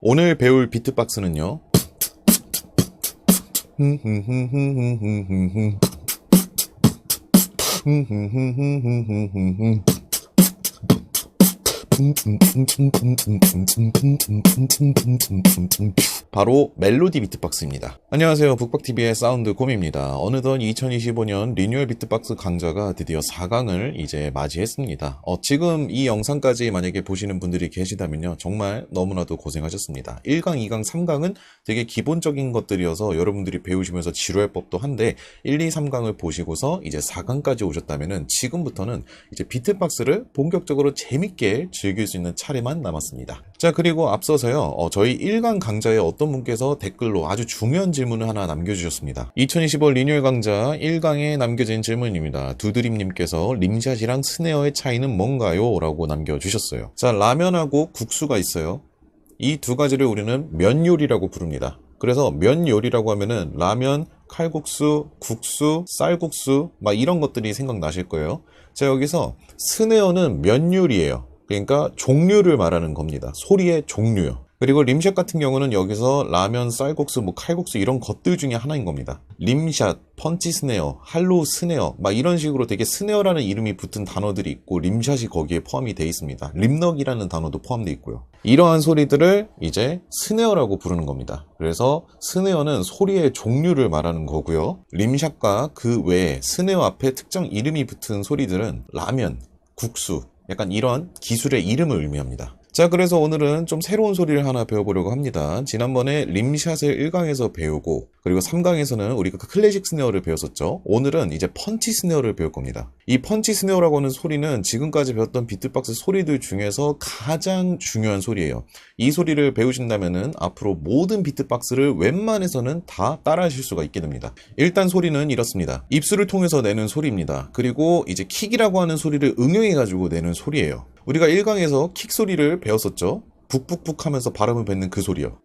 오늘 배울 비트박스는요. 바로 멜로디 비트박스입니다. 안녕하세요. 북박TV의 사운드곰입니다. 어느덧 2025년 리뉴얼 비트박스 강좌가 드디어 4강을 이제 맞이했습니다. 지금 이 영상까지 만약에 보시는 분들이 계시다면요, 정말 너무나도 고생하셨습니다. 1강, 2강, 3강은 되게 기본적인 것들이어서 여러분들이 배우시면서 지루할 법도 한데 1, 2, 3강을 보시고서 이제 4강까지 오셨다면은 지금부터는 이제 비트박스를 본격적으로 재밌게 즐길 수 있는 차례만 남았습니다. 자, 그리고 앞서서요, 저희 1강 강좌에 어떤 분께서 댓글로 아주 중요한 질문을 하나 남겨주셨습니다. 2025 리뉴얼 강좌 1강에 남겨진 질문입니다. 두드림님께서 림샷이랑 스네어의 차이는 뭔가요? 라고 남겨주셨어요. 자, 라면하고 국수가 있어요. 이 두 가지를 우리는 면 요리라고 부릅니다. 그래서 면 요리라고 하면은 라면, 칼국수, 국수, 쌀국수 막 이런 것들이 생각나실 거예요. 자, 여기서 스네어는 면 요리예요. 그러니까 종류를 말하는 겁니다. 소리의 종류요. 그리고 림샷 같은 경우는 여기서 라면, 쌀국수, 칼국수 이런 것들 중에 하나인 겁니다. 림샷, 펀치 스네어, 할로우 스네어 막 이런 식으로 되게 스네어라는 이름이 붙은 단어들이 있고 림샷이 거기에 포함이 되어 있습니다. 림넉이라는 단어도 포함되어 있고요. 이러한 소리들을 이제 스네어라고 부르는 겁니다. 그래서 스네어는 소리의 종류를 말하는 거고요. 림샷과 그 외에 스네어 앞에 특정 이름이 붙은 소리들은 라면, 국수, 약간 이런 기술의 이름을 의미합니다. 자, 그래서 오늘은 좀 새로운 소리를 하나 배워보려고 합니다. 지난번에 림샷을 1강에서 배우고 그리고 3강에서는 우리가 클래식 스네어를 배웠었죠. 오늘은 이제 펀치 스네어를 배울 겁니다. 이 펀치 스네어라고 하는 소리는 지금까지 배웠던 비트박스 소리들 중에서 가장 중요한 소리예요. 이 소리를 배우신다면은 앞으로 모든 비트박스를 웬만해서는 다 따라하실 수가 있게 됩니다. 일단 소리는 이렇습니다. 입술을 통해서 내는 소리입니다. 그리고 이제 킥이라고 하는 소리를 응용해가지고 내는 소리예요. 우리가 1강에서 킥 소리를 배웠었죠. 북북북 하면서 바람을 뱉는 그 소리요.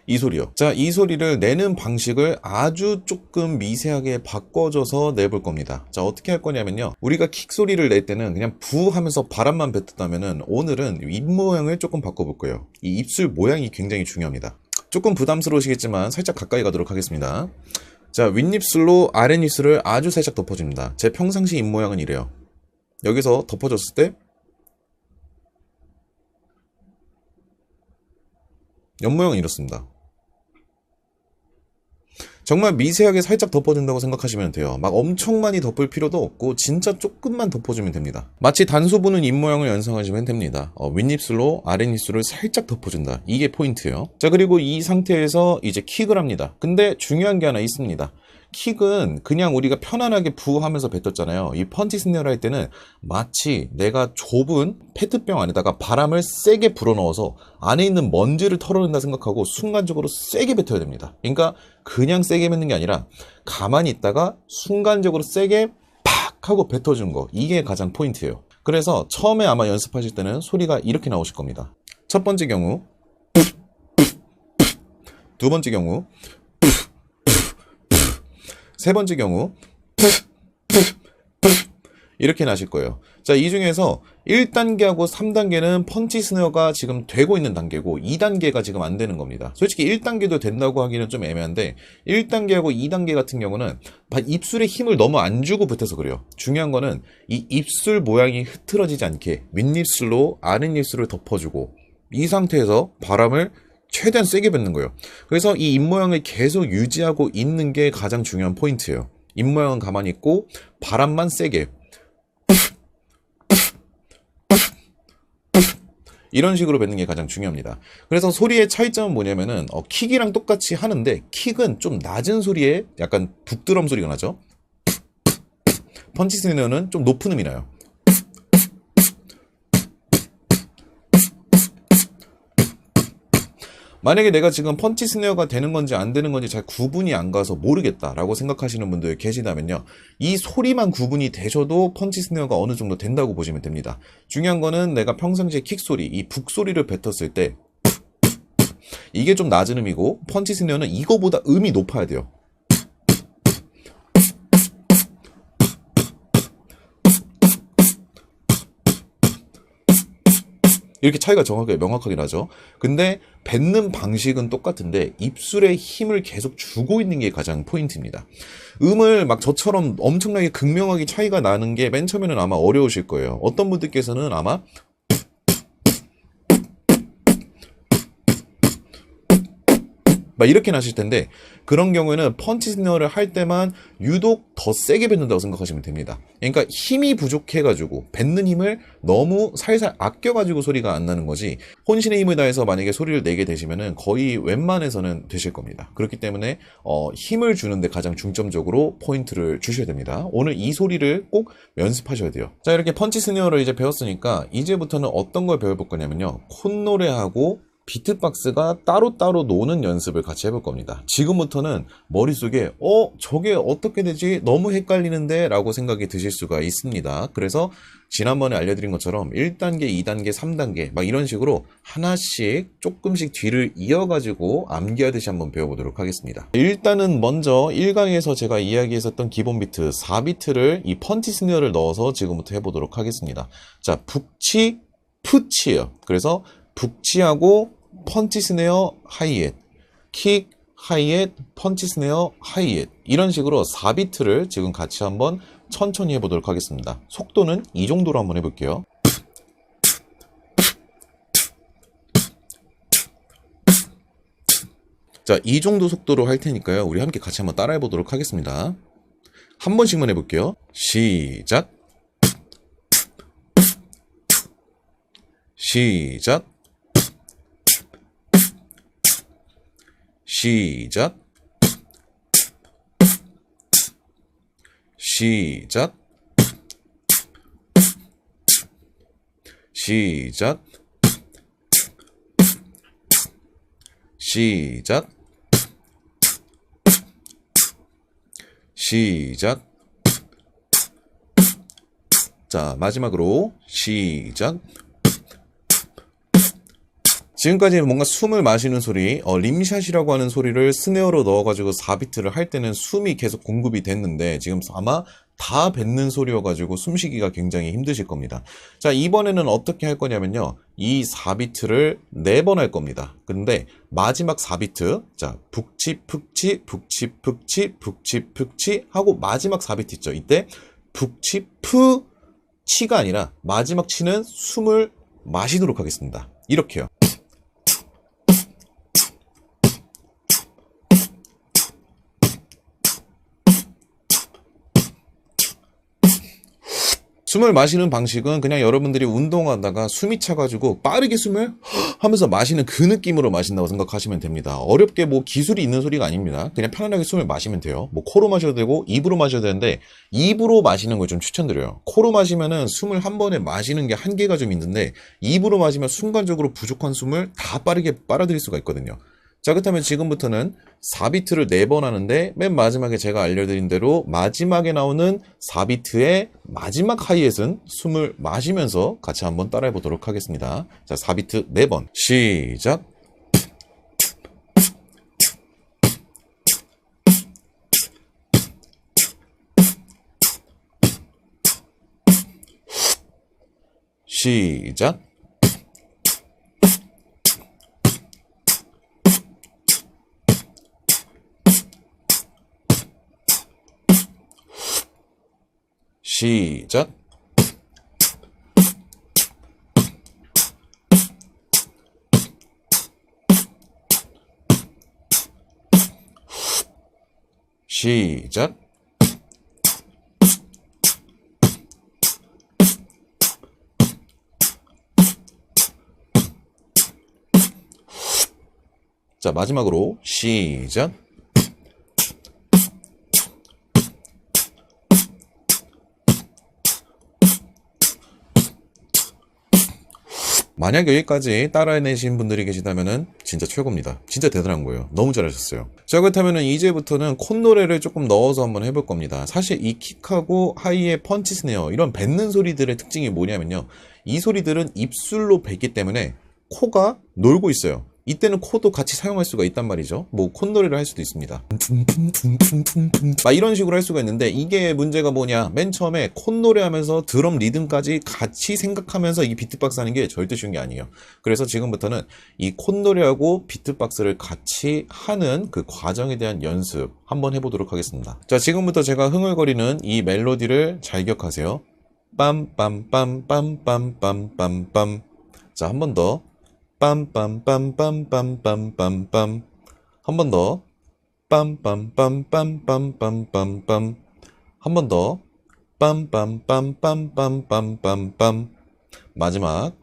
이 소리요. 자, 이 소리를 내는 방식을 아주 조금 미세하게 바꿔줘서 내볼 겁니다. 자, 어떻게 할 거냐면요. 우리가 킥 소리를 낼 때는 그냥 부 하면서 바람만 뱉었다면은 오늘은 입 모양을 조금 바꿔볼 거예요. 이 입술 모양이 굉장히 중요합니다. 조금 부담스러우시겠지만 살짝 가까이 가도록 하겠습니다. 자, 윗입술로 아랫입술을 아주 살짝 덮어줍니다. 제 평상시 입 모양은 이래요. 여기서 덮어줬을 때 옆모양은 이렇습니다. 정말 미세하게 살짝 덮어준다고 생각하시면 돼요. 막 엄청 많이 덮을 필요도 없고 진짜 조금만 덮어주면 됩니다. 마치 단수 부는 입 모양을 연상하시면 됩니다. 윗입술로 아랫입술을 살짝 덮어준다. 이게 포인트예요. 자, 그리고 이 상태에서 이제 킥을 합니다. 근데 중요한 게 하나 있습니다. 킥은 그냥 우리가 편안하게 부하면서 뱉었잖아요. 이 펀치 스네어를 할 때는 마치 내가 좁은 페트병 안에다가 바람을 세게 불어넣어서 안에 있는 먼지를 털어낸다 생각하고 순간적으로 세게 뱉어야 됩니다. 그러니까 그냥 세게 뱉는 게 아니라 가만히 있다가 순간적으로 세게 팍 하고 뱉어주는 거, 이게 가장 포인트예요. 그래서 처음에 아마 연습하실 때는 소리가 이렇게 나오실 겁니다. 첫 번째 경우, 두 번째 경우, 세 번째 경우 이렇게 나실 거예요. 자, 이 중에서 1단계하고 3단계는 펀치 스네어가 지금 되고 있는 단계고 2단계가 지금 안 되는 겁니다. 솔직히 1단계도 된다고 하기는 좀 애매한데 1단계하고 2단계 같은 경우는 입술에 힘을 너무 안 주고 뱉어서 그래요. 중요한 거는 이 입술 모양이 흐트러지지 않게 윗입술로 아랫입술을 덮어주고 이 상태에서 바람을 최대한 세게 뱉는 거예요. 그래서 이 입모양을 계속 유지하고 있는 게 가장 중요한 포인트예요. 입모양은 가만히 있고 바람만 세게 이런 식으로 뱉는 게 가장 중요합니다. 그래서 소리의 차이점은 뭐냐면은 킥이랑 똑같이 하는데 킥은 좀 낮은 소리에 약간 북드럼 소리가 나죠. 펀치 스네어는 좀 높은 음이 나요. 만약에 내가 지금 펀치 스네어가 되는 건지 안 되는 건지 잘 구분이 안 가서 모르겠다라고 생각하시는 분들 계시다면요. 이 소리만 구분이 되셔도 펀치 스네어가 어느 정도 된다고 보시면 됩니다. 중요한 거는 내가 평상시에 킥 소리, 이 북 소리를 뱉었을 때 이게 좀 낮은 음이고 펀치 스네어는 이거보다 음이 높아야 돼요. 이렇게 차이가 정확하게 명확하게 나죠. 근데 뱉는 방식은 똑같은데 입술에 힘을 계속 주고 있는 게 가장 포인트입니다. 음을 막 저처럼 엄청나게 극명하게 차이가 나는 게 맨 처음에는 아마 어려우실 거예요. 어떤 분들께서는 아마 막 이렇게 나실 텐데 그런 경우에는 펀치 스네어를 할 때만 유독 더 세게 뱉는다고 생각하시면 됩니다. 그러니까 힘이 부족해가지고 뱉는 힘을 너무 살살 아껴가지고 소리가 안 나는 거지 혼신의 힘을 다해서 만약에 소리를 내게 되시면은 거의 웬만해서는 되실 겁니다. 그렇기 때문에 힘을 주는데 가장 중점적으로 포인트를 주셔야 됩니다. 오늘 이 소리를 꼭 연습하셔야 돼요. 자, 이렇게 펀치 스네어를 이제 배웠으니까 이제부터는 어떤 걸 배워볼 거냐면요, 콧노래하고 비트박스가 따로따로 노는 연습을 같이 해볼 겁니다. 지금부터는 머릿속에 저게 어떻게 되지? 너무 헷갈리는데? 라고 생각이 드실 수가 있습니다. 그래서 지난번에 알려드린 것처럼 1단계, 2단계, 3단계 막 이런 식으로 하나씩 조금씩 뒤를 이어가지고 암기하듯이 한번 배워보도록 하겠습니다. 일단은 먼저 1강에서 제가 이야기했었던 기본 비트 4비트를 이 펀치 스네어를 넣어서 지금부터 해보도록 하겠습니다. 자, 북치, 푸치예요. 그래서 북치하고 펀치 스네어 하이햇, 킥 하이햇, 펀치 스네어 하이햇 이런 식으로 4비트를 지금 같이 한번 천천히 해보도록 하겠습니다. 속도는 이 정도로 한번 해볼게요. 자, 이 정도 속도로 할 테니까요, 우리 함께 같이 한번 따라해 보도록 하겠습니다. 한 번씩만 해볼게요. 시작. 시작. 시작. 시작. 시작. 시작. 시작. 자, 마지막으로 시작. 지금까지 뭔가 숨을 마시는 소리, 림샷이라고 하는 소리를 스네어로 넣어가지고 4비트를 할 때는 숨이 계속 공급이 됐는데 지금 아마 다 뱉는 소리여가지고 숨쉬기가 굉장히 힘드실 겁니다. 자, 이번에는 어떻게 할 거냐면요, 이 4비트를 4번 할 겁니다. 근데 마지막 4비트, 자, 북치, 푹치, 북치, 푹치, 북치, 푹치 하고 마지막 4비트 있죠. 이때 북치, 푸, 치가 아니라 마지막 치는 숨을 마시도록 하겠습니다. 이렇게요. 숨을 마시는 방식은 그냥 여러분들이 운동하다가 숨이 차가지고 빠르게 숨을 하면서 마시는 그 느낌으로 마신다고 생각하시면 됩니다. 어렵게 뭐 기술이 있는 소리가 아닙니다. 그냥 편안하게 숨을 마시면 돼요. 뭐 코로 마셔도 되고 입으로 마셔도 되는데 입으로 마시는 걸 좀 추천드려요. 코로 마시면은 숨을 한 번에 마시는 게 한계가 좀 있는데 입으로 마시면 순간적으로 부족한 숨을 다 빠르게 빨아들일 수가 있거든요. 자, 그렇다면 지금부터는 4비트를 4번 하는데 맨 마지막에 제가 알려드린 대로 마지막에 나오는 4비트의 마지막 하이햇은 숨을 마시면서 같이 한번 따라해 보도록 하겠습니다. 자, 4비트 4번 시작. 시작. 시작. 시작. 자, 마지막으로 시작. 만약 여기까지 따라해내신 분들이 계시다면은 진짜 최고입니다. 진짜 대단한 거예요. 너무 잘하셨어요. 자, 그렇다면은 이제부터는 콧노래를 조금 넣어서 한번 해볼 겁니다. 사실 이 킥하고 하이의 펀치 스네어, 이런 뱉는 소리들의 특징이 뭐냐면요, 이 소리들은 입술로 뱉기 때문에 코가 놀고 있어요. 이때는 코도 같이 사용할 수가 있단 말이죠. 뭐 콧노래를 할 수도 있습니다. 막 이런 식으로 할 수가 있는데 이게 문제가 뭐냐, 맨 처음에 콧노래 하면서 드럼 리듬까지 같이 생각하면서 이 비트박스 하는 게 절대 쉬운 게 아니에요. 그래서 지금부터는 이 콧노래하고 비트박스를 같이 하는 그 과정에 대한 연습 한번 해보도록 하겠습니다. 자, 지금부터 제가 흥얼거리는 이 멜로디를 잘 기억하세요. 빰빰빰빰빰빰빰빰. 자, 한 번 더. 빰빰빰빰빰빰빰빰. 한 번 더. 빰빰빰빰빰빰빰빰. 한 번 더. 빰빰빰빰빰빰빰빰. 마지막.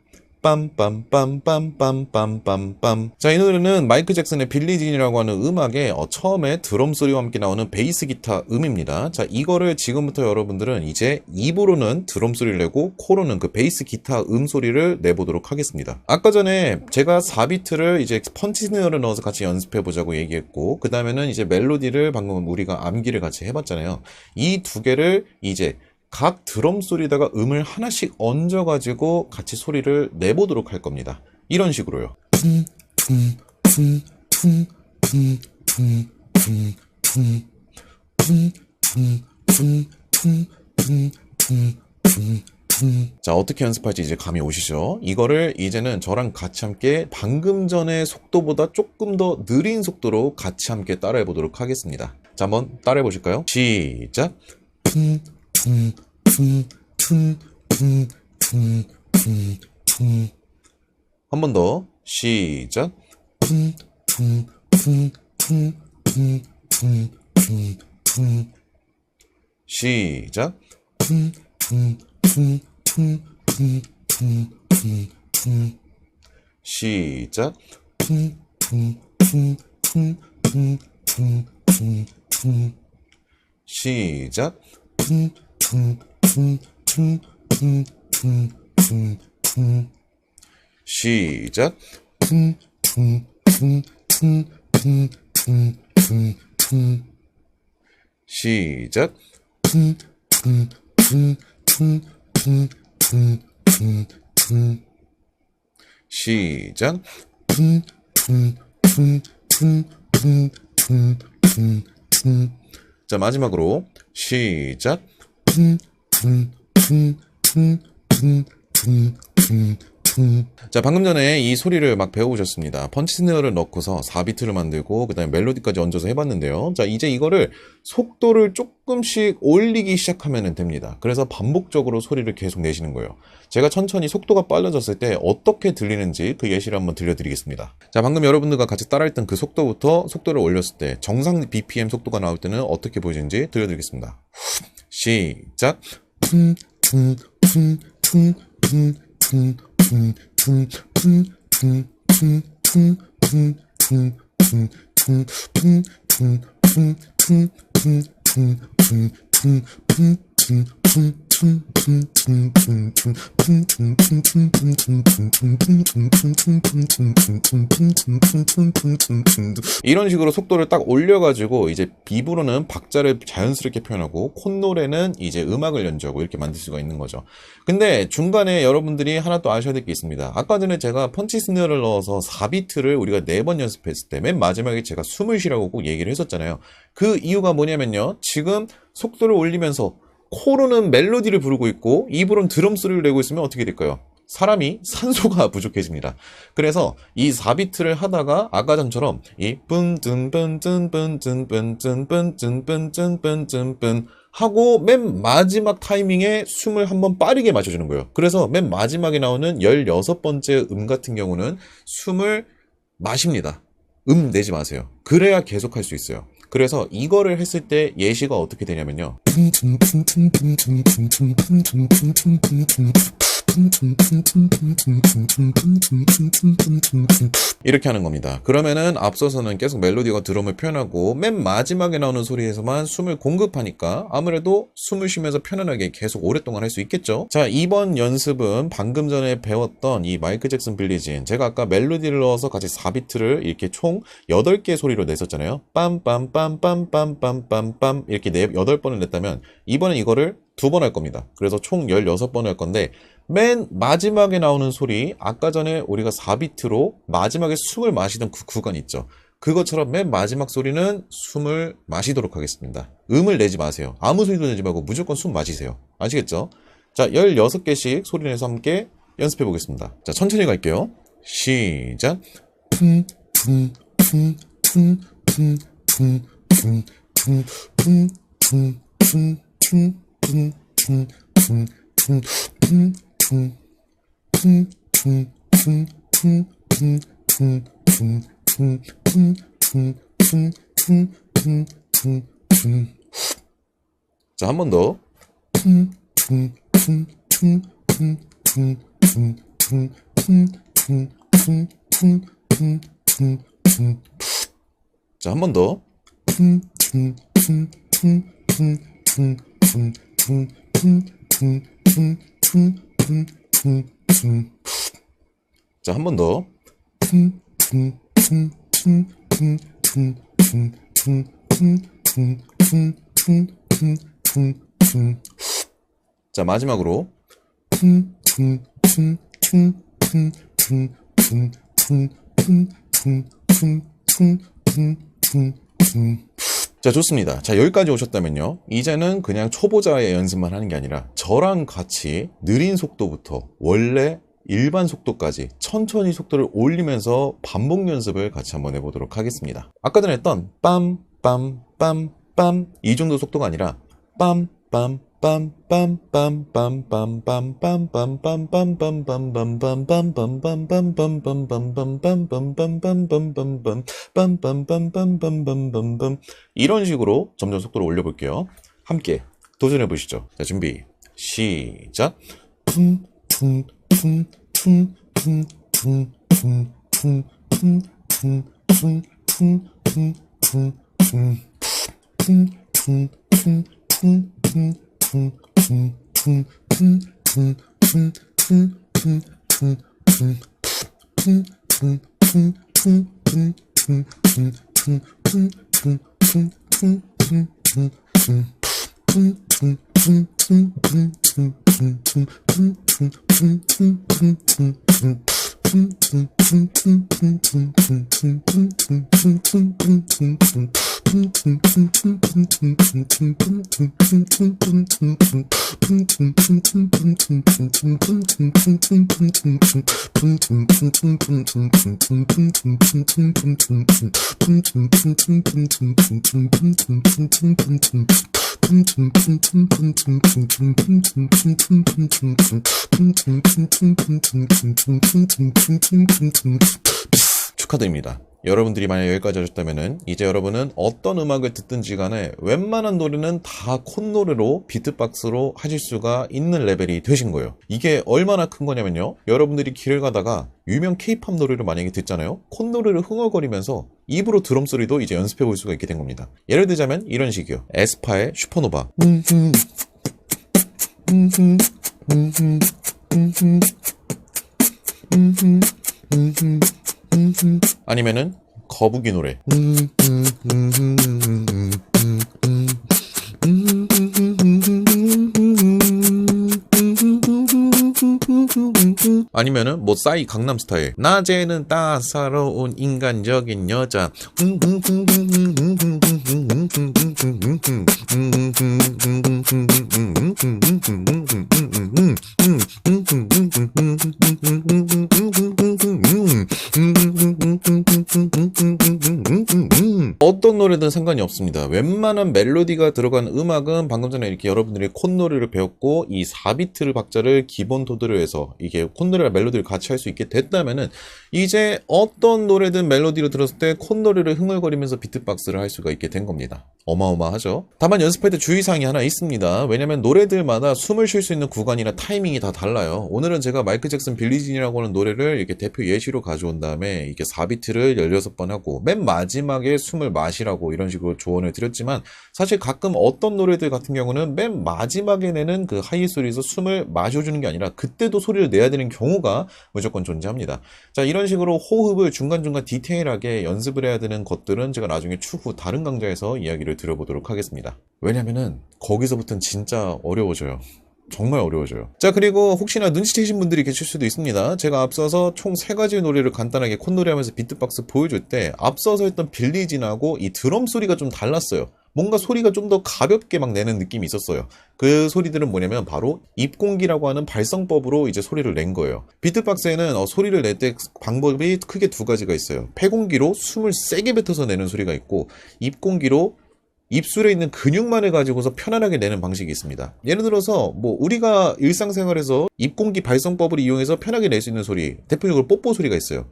빰빰빰빰빰빰빰빰. 자, 이 노래는 마이클 잭슨의 빌리진이라고 하는 음악에 처음에 드럼 소리와 함께 나오는 베이스 기타 음입니다. 자, 이거를 지금부터 여러분들은 이제 입으로는 드럼 소리를 내고 코로는 그 베이스 기타 음 소리를 내보도록 하겠습니다. 아까 전에 제가 4비트를 이제 펀치 스네어를 넣어서 같이 연습해 보자고 얘기했고, 그 다음에는 이제 멜로디를 방금 우리가 암기를 같이 해봤잖아요. 이 두 개를 이제 각 드럼 소리에다가 음을 하나씩 얹어가지고 같이 소리를 내보도록 할 겁니다. 이런 식으로요. 자, 어떻게 연습할지 이제 감이 오시죠? 이거를 이제는 저랑 같이 함께 방금 전의 속도보다 조금 더 느린 속도로 같이 함께 따라해 보도록 하겠습니다. 자, 한번 따라해 보실까요? 시작! 한 번 더. 시작. 시작. 시작. 시작. 시작. 시작. 시작. 자, 마지막으로 시작. 자, 방금 전에 이 소리를 막 배워오셨습니다. 펀치 스네어를 넣고서 4비트를 만들고 그 다음에 멜로디까지 얹어서 해봤는데요. 자, 이제 이거를 속도를 조금씩 올리기 시작하면 됩니다. 그래서 반복적으로 소리를 계속 내시는 거예요. 제가 천천히 속도가 빨라졌을 때 어떻게 들리는지 그 예시를 한번 들려드리겠습니다. 자, 방금 여러분들과 같이 따라했던 그 속도부터 속도를 올렸을 때 정상 BPM 속도가 나올 때는 어떻게 보이는지 들려드리겠습니다. 시작. 이런 식으로 속도를 딱 올려가지고 이제 입으로는 박자를 자연스럽게 표현하고 콧노래는 이제 음악을 연주하고 이렇게 만들 수가 있는 거죠. 근데 중간에 여러분들이 하나 또 아셔야 될 게 있습니다. 아까 전에 제가 펀치 스네어를 넣어서 4비트를 우리가 4번 연습했을 때 맨 마지막에 제가 숨을 쉬라고 꼭 얘기를 했었잖아요. 그 이유가 뭐냐면요, 지금 속도를 올리면서 코로는 멜로디를 부르고 있고 입으로는 드럼 소리를 내고 있으면 어떻게 될까요? 사람이 산소가 부족해집니다. 그래서 이 4비트를 하다가 아까 전처럼 이 뿜뚠뚠뚠뚠뚠뚠뚠뚠뚠뚠뚠뚠 하고 맨 마지막 타이밍에 숨을 한번 빠르게 마셔주는 거예요. 그래서 맨 마지막에 나오는 16번째 음 같은 경우는 숨을 마십니다. 내지 마세요. 그래야 계속 할 수 있어요. 그래서 이거를 했을 때 예시가 어떻게 되냐면요. 이렇게 하는 겁니다. 그러면은 앞서서는 계속 멜로디가 드럼을 표현하고 맨 마지막에 나오는 소리에서만 숨을 공급하니까 아무래도 숨을 쉬면서 편안하게 계속 오랫동안 할 수 있겠죠. 자, 이번 연습은 방금 전에 배웠던 이 마이클 잭슨 빌리진, 제가 아까 멜로디를 넣어서 같이 4비트를 이렇게 총 8개 소리로 냈었잖아요. 빰빰빰빰빰빰빰빰 이렇게 8번을 냈다면 이번엔 이거를 2번 할 겁니다. 그래서 총 16번을 할 건데 맨 마지막에 나오는 소리, 아까 전에 우리가 4비트로 마지막에 숨을 마시던 그 구간 있죠. 그것처럼 맨 마지막 소리는 숨을 마시도록 하겠습니다. 음을 내지 마세요. 아무 소리도 내지 말고 무조건 숨 마시세요. 아시겠죠? 자, 16개씩 소리 내서 함께 연습해 보겠습니다. 자, 천천히 갈게요. 시작. 자, 한 번 더. 자, 한 번 더. 자, 한 번 더. 자, 마지막으로. 자, 좋습니다. 자, 여기까지 오셨다면요. 이제는 그냥 초보자의 연습만 하는 게 아니라 저랑 같이 느린 속도부터 원래 일반 속도까지 천천히 속도를 올리면서 반복 연습을 같이 한번 해보도록 하겠습니다. 아까 전에 했던 빰빰빰빰빰 이 정도 속도가 아니라 이런 식으로 점점 속도를 올려볼게요. 함께 도전해 보시죠. 자, 준비 시작. 축하드립니다. 여러분들이 만약 여기까지 하셨다면은 이제 여러분은 어떤 음악을 듣든지 간에 웬만한 노래는 다 콧노래로 비트박스로 하실 수가 있는 레벨이 되신 거예요. 이게 얼마나 큰 거냐면요. 여러분들이 길을 가다가 유명 케이팝 노래를 만약에 듣잖아요. 콧노래를 흥얼거리면서 입으로 드럼 소리도 이제 연습해 볼 수가 있게 된 겁니다. 예를 들자면 이런 식이요. 에스파의 슈퍼노바. 아니면은 거북이 노래. 아니면은 뭐 싸이 강남스타일. 낮에는 따사로운 인간적인 여자. 어떤 노래든 상관이 없습니다. 웬만한 멜로디가 들어간 음악은 방금 전에 이렇게 여러분들이 콧노래를 배웠고 이 4비트를 박자를 기본 토대로 해서 이게 콧노래와 멜로디를 같이 할 수 있게 됐다면은 이제 어떤 노래든 멜로디로 들었을 때 콧노래를 흥얼거리면서 비트박스를 할 수가 있게 된 겁니다. 어마어마하죠? 다만 연습할 때 주의사항이 하나 있습니다. 왜냐면 노래들마다 숨을 쉴 수 있는 구간이나 타이밍이 다 달라요. 오늘은 제가 마이클 잭슨 빌리진이라고 하는 노래를 이렇게 대표 예시로 가져온 다음에 이게 4비트를 16번 하고 맨 마지막에 숨을 마시라고 이런 식으로 조언을 드렸지만 사실 가끔 어떤 노래들 같은 경우는 맨 마지막에 내는 그 하이 소리에서 숨을 마셔주는 게 아니라 그때도 소리를 내야 되는 경우가 무조건 존재합니다. 자, 이런 식으로 호흡을 중간중간 디테일하게 연습을 해야 되는 것들은 제가 나중에 추후 다른 강좌에서 이야기를 드려보도록 하겠습니다. 왜냐면은 거기서부터는 진짜 어려워져요. 정말 어려워져요. 자, 그리고 혹시나 눈치채신 분들이 계실 수도 있습니다. 제가 앞서서 총 3가지 노래를 간단하게 콧노래 하면서 비트박스 보여줄 때 앞서서 했던 빌리진하고 이 드럼 소리가 좀 달랐어요. 뭔가 소리가 좀 더 가볍게 막 내는 느낌이 있었어요. 그 소리들은 뭐냐면 바로 입공기라고 하는 발성법으로 이제 소리를 낸 거예요. 비트박스에는 소리를 낼 때 방법이 크게 2가지가 있어요. 폐공기로 숨을 세게 뱉어서 내는 소리가 있고, 입공기로 입술에 있는 근육만을 가지고서 편안하게 내는 방식이 있습니다. 예를 들어서 뭐 우리가 일상생활에서 입공기 발성법을 이용해서 편하게 낼 수 있는 소리, 대표적으로 뽀뽀 소리가 있어요.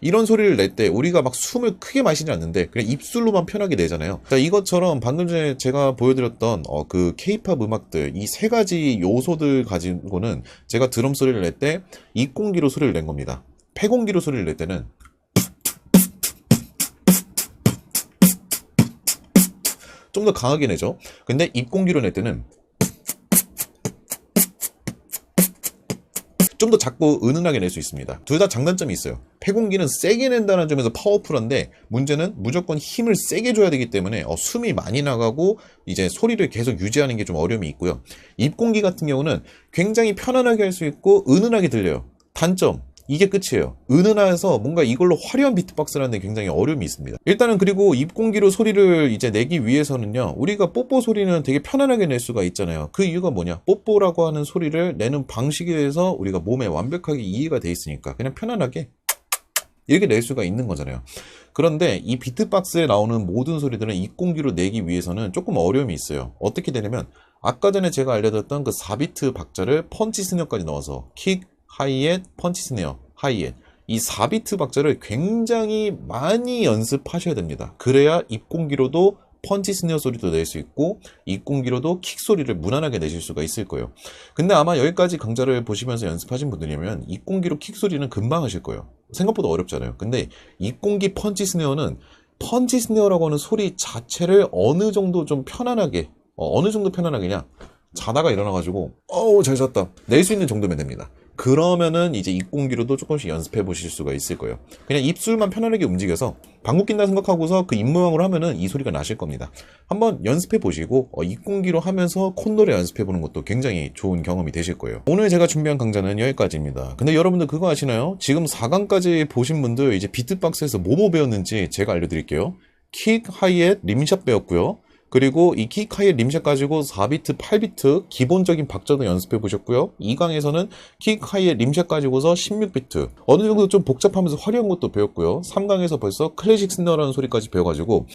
이런 소리를 낼 때 우리가 막 숨을 크게 마시지 않는데 그냥 입술로만 편하게 내잖아요. 자, 이것처럼 방금 전에 제가 보여드렸던 그 K-팝 음악들, 이 3가지 요소들 가지고는 제가 드럼 소리를 낼 때 입공기로 소리를 낸 겁니다. 폐공기로 소리를 낼 때는 좀 더 강하게 내죠. 근데 입공기로 낼 때는 좀 더 작고 은은하게 낼 수 있습니다. 둘 다 장단점이 있어요. 폐공기는 세게 낸다는 점에서 파워풀한데, 문제는 무조건 힘을 세게 줘야 되기 때문에 숨이 많이 나가고 이제 소리를 계속 유지하는 게 좀 어려움이 있고요. 입공기 같은 경우는 굉장히 편안하게 할 수 있고 은은하게 들려요. 단점, 이게 끝이에요. 은은해서 뭔가 이걸로 화려한 비트박스라는 데 굉장히 어려움이 있습니다. 일단은 그리고 입공기로 소리를 이제 내기 위해서는요, 우리가 뽀뽀 소리는 되게 편안하게 낼 수가 있잖아요. 그 이유가 뭐냐? 뽀뽀라고 하는 소리를 내는 방식에 대해서 우리가 몸에 완벽하게 이해가 돼 있으니까 그냥 편안하게 이렇게 낼 수가 있는 거잖아요. 그런데 이 비트박스에 나오는 모든 소리들은 입공기로 내기 위해서는 조금 어려움이 있어요. 어떻게 되냐면, 아까 전에 제가 알려드렸던 그 4비트 박자를 펀치 스네어까지 넣어서 킥, 하이햇, 펀치 스네어, 하이햇, 이 4비트 박자를 굉장히 많이 연습하셔야 됩니다. 그래야 입공기로도 펀치 스네어 소리도 낼 수 있고 입공기로도 킥 소리를 무난하게 내실 수가 있을 거예요. 근데 아마 여기까지 강좌를 보시면서 연습하신 분들이면 입공기로 킥 소리는 금방 하실 거예요. 생각보다 어렵잖아요. 근데 입공기 펀치 스네어는 펀치 스네어라고 하는 소리 자체를 어느 정도 좀 편안하게, 어느 정도 편안하게냐, 자다가 일어나가지고 잘 잤다 낼 수 있는 정도면 됩니다. 그러면은 이제 입공기로도 조금씩 연습해 보실 수가 있을 거예요. 그냥 입술만 편안하게 움직여서 방귀 낀다 생각하고서 그 입 모양으로 하면은 이 소리가 나실 겁니다. 한번 연습해 보시고 입공기로 하면서 콧노래 연습해 보는 것도 굉장히 좋은 경험이 되실 거예요. 오늘 제가 준비한 강좌는 여기까지입니다. 근데 여러분들 그거 아시나요? 지금 4강까지 보신 분들 이제 비트박스에서 뭐뭐 배웠는지 제가 알려드릴게요. 킥, 하이햇, 림샷 배웠고요. 그리고 이 킥, 하이햇, 림샷 가지고 4비트, 8비트 기본적인 박자도 연습해 보셨고요. 2강에서는 킥, 하이햇, 림샷 가지고서 16비트 어느 정도 좀 복잡하면서 화려한 것도 배웠고요. 3강에서 벌써 클래식 스네어라는 소리까지 배워가지고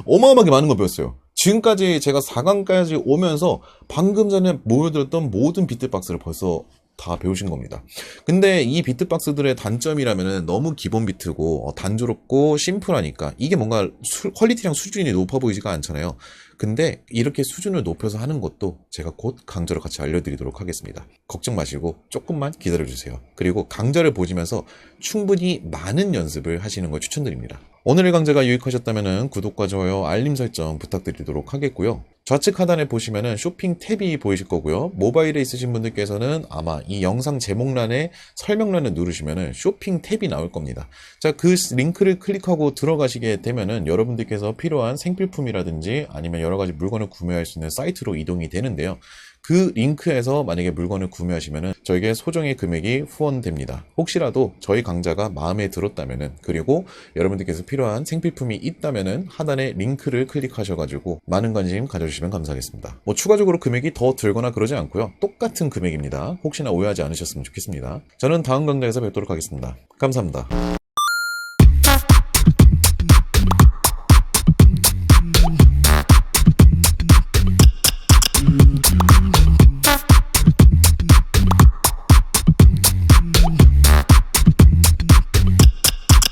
어마어마하게 많은 거 배웠어요. 지금까지 제가 4강까지 오면서 방금 전에 보여드렸던 모든 비트박스를 벌써 다 배우신 겁니다. 근데 이 비트박스들의 단점이라면은 너무 기본 비트고 단조롭고 심플하니까 이게 뭔가 퀄리티랑 수준이 높아 보이지가 않잖아요. 근데 이렇게 수준을 높여서 하는 것도 제가 곧 강좌로 같이 알려드리도록 하겠습니다. 걱정 마시고 조금만 기다려주세요. 그리고 강좌를 보시면서 충분히 많은 연습을 하시는 걸 추천드립니다. 오늘의 강좌가 유익하셨다면 구독과 좋아요, 알림 설정 부탁드리도록 하겠고요. 좌측 하단에 보시면은 쇼핑 탭이 보이실 거고요. 모바일에 있으신 분들께서는 아마 이 영상 제목란에 설명란을 누르시면은 쇼핑 탭이 나올 겁니다. 자, 그 링크를 클릭하고 들어가시게 되면은 여러분들께서 필요한 생필품이라든지 아니면 여러 가지 물건을 구매할 수 있는 사이트로 이동이 되는데요. 그 링크에서 만약에 물건을 구매하시면은 저에게 소정의 금액이 후원됩니다. 혹시라도 저희 강좌가 마음에 들었다면은, 그리고 여러분들께서 필요한 생필품이 있다면은 하단에 링크를 클릭하셔가지고 많은 관심 가져주시면 감사하겠습니다. 뭐 추가적으로 금액이 더 들거나 그러지 않고요. 똑같은 금액입니다. 혹시나 오해하지 않으셨으면 좋겠습니다. 저는 다음 강좌에서 뵙도록 하겠습니다. 감사합니다.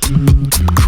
Mm-hmm.